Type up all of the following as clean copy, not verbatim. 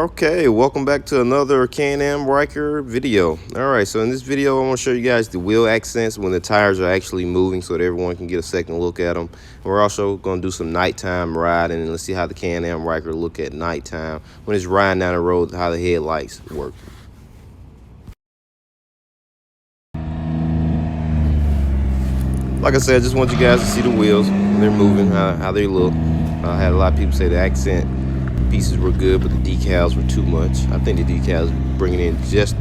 Okay, welcome back to another Can-Am Ryker video. Alright, so in this video I want to show you guys the wheel accents when the tires are actually moving so that everyone can get a second look at them. We're also going to do some nighttime riding and let's see how the Can-Am Ryker look at nighttime when it's riding down the road, how the headlights work. Like I said, I just want you guys to see the wheels when they're moving, how they look. I had a lot of people say the accent pieces were good, but the decals were too much. I think the decals bringing in just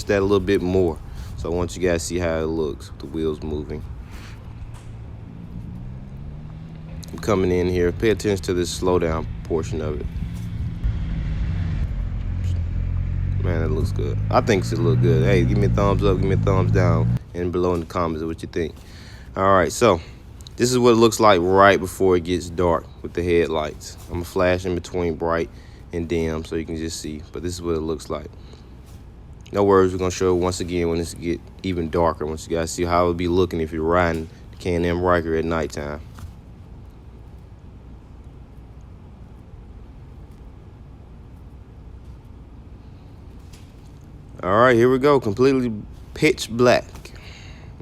that a little bit more. So I want you guys to see how it looks, the wheels moving. I'm coming in here. Pay attention to this slowdown portion of it. Man, that looks good. I think it looks good. Hey, give me a thumbs up, give me a thumbs down, and below in the comments what you think. All right, so this is what it looks like right before it gets dark with the headlights. I'm gonna flash in between bright and dim so you can just see, but this is what it looks like. No worries, we're gonna show it once again when it's get even darker. Once you guys see how it'll be looking if you're riding the Can-Am Ryker at nighttime. All right, here we go, completely pitch black.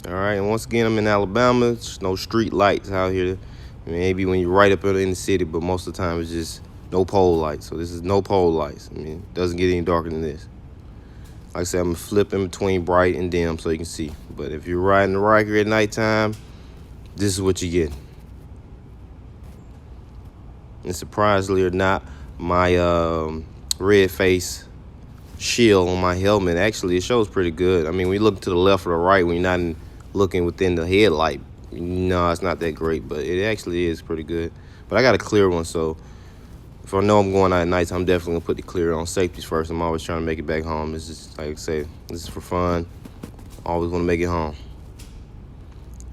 All right, and once again, I'm in Alabama. There's no street lights out here. Maybe when you're right up in the city, but most of the time it's just no pole lights. So this is no pole lights. I mean, it doesn't get any darker than this. Like I said, I'm gonna flip in between bright and dim so you can see. But if you're riding the Ryker at nighttime, this is what you get. And surprisingly or not, my red face shield on my helmet, actually it shows pretty good. I mean, when you look to the left or the right, when you're not looking within the headlight, no, it's not that great, but it actually is pretty good. But I got a clear one, so if I know I'm going out at night, I'm definitely gonna put the clear on. Safeties first. I'm always trying to make it back home. It's just like I say, this is for fun. Always want to make it home.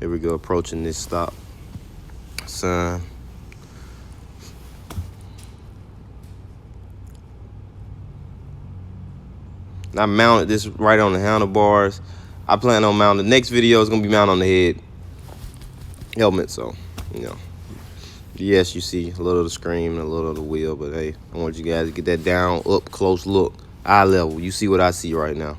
Here we go, approaching this stop sign. And I mounted this right on the handlebars. I plan on mounting. The next video is gonna be mounted on the head helmet, so you know. Yes, you see a little of the screen and a little of the wheel, but hey, I want you guys to get that down, up close look, eye level. You see what I see right now.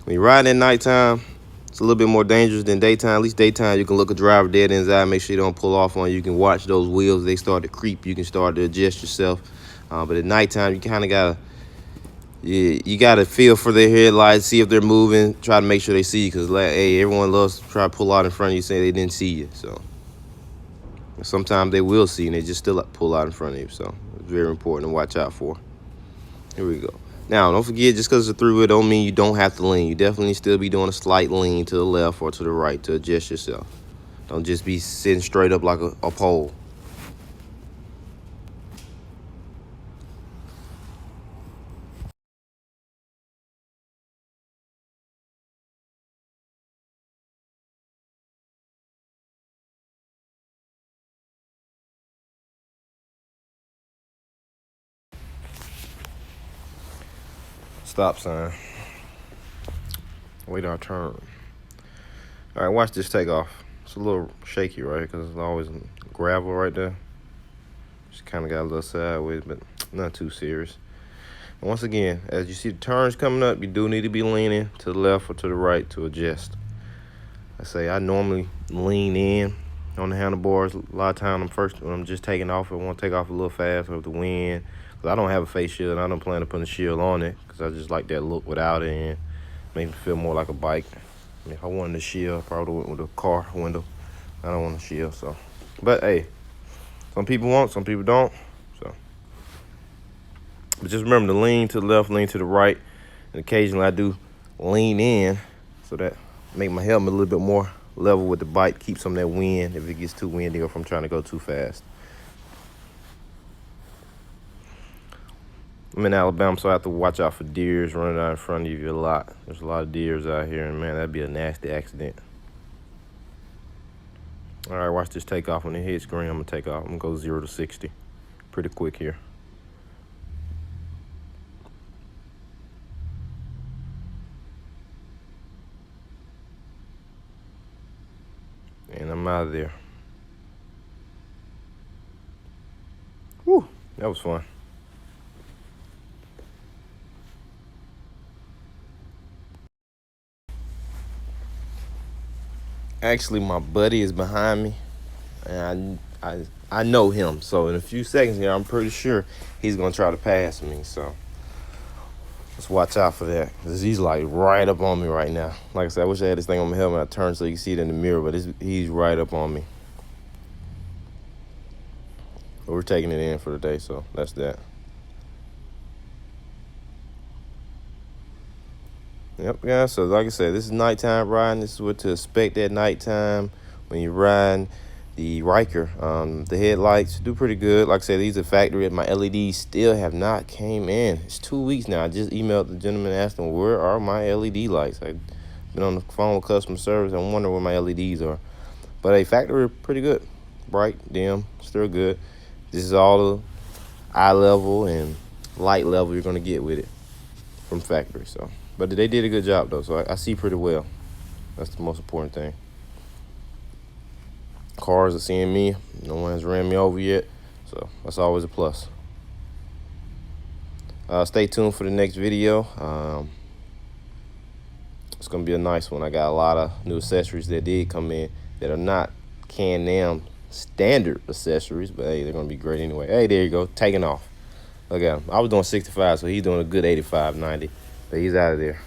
When you're riding at nighttime, it's a little bit more dangerous than daytime. At least daytime, you can look a driver dead in his eye, make sure you don't pull off on you. You can watch those wheels, they start to creep. You can start to adjust yourself. But at nighttime, you kind of gotta, you gotta feel for their headlights, see if they're moving, try to make sure they see you. Cause like, hey, everyone loves to try to pull out in front of you, saying they didn't see you. So sometimes they will see and they just still pull out in front of you. So it's very important to watch out for. Here we go. Now, don't forget, just because it's a three-wheel don't mean you don't have to lean. You definitely still be doing a slight lean to the left or to the right to adjust yourself. Don't just be sitting straight up like a pole. Stop sign. Wait our turn. All right, watch this take off. It's a little shaky, right? Because it's always gravel right there. Just kind of got a little sideways, but not too serious. And once again, as you see the turns coming up, you do need to be leaning to the left or to the right to adjust. I normally lean in on the handlebars. A lot of times when I'm just taking off, I want to take off a little fast with the wind. Cause I don't have a face shield and I don't plan to put a shield on it because I just like that look without it and make it feel more like a bike. I mean, if I wanted a shield, I probably went with a car window. I don't want a shield, so. But hey, some people want, some people don't. So, but just remember to lean to the left, lean to the right, and occasionally I do lean in so that make my helmet a little bit more level with the bike, keep some of that wind if it gets too windy or if I'm trying to go too fast. I'm in Alabama, so I have to watch out for deers running out in front of you a lot. There's a lot of deers out here, and man, that'd be a nasty accident. All right, watch this take off. When it hits green, I'm gonna take off. I'm gonna go 0 to 60 pretty quick here. And I'm out of there. Whew. That was fun. Actually, my buddy is behind me, and I know him. So in a few seconds here, I'm pretty sure he's gonna try to pass me. So let's watch out for that, cause he's like right up on me right now. Like I said, I wish I had this thing on my helmet. I turned so you can see it in the mirror, but he's right up on me. But we're taking it in for the day, so that's that. Yep, guys. So like I said, this is nighttime riding. This is what to expect at nighttime when you're riding the Ryker. The headlights do pretty good. Like I said, these are factory. My LEDs still have not came in. It's 2 weeks now. I just emailed the gentleman asking where are my LED lights. I've been on the phone with customer service. I'm wondering where my LEDs are. But a factory pretty good. Bright, dim, still good. This is all the eye level and light level you're gonna get with it from factory. So, but they did a good job though. So I see pretty well. That's the most important thing. Cars are seeing me. No one has ran me over yet. So that's always a plus. Stay tuned for the next video. It's gonna be a nice one. I got a lot of new accessories that did come in that are not Can-Am standard accessories, but hey, they're gonna be great anyway. Hey, there you go, taking off. Look at him. I was doing 65, so he's doing a good 85, 90, but he's out of there.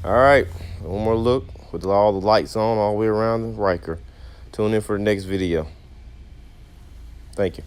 All right, one more look with all the lights on all the way around the Ryker. Tune in for the next video. Thank you.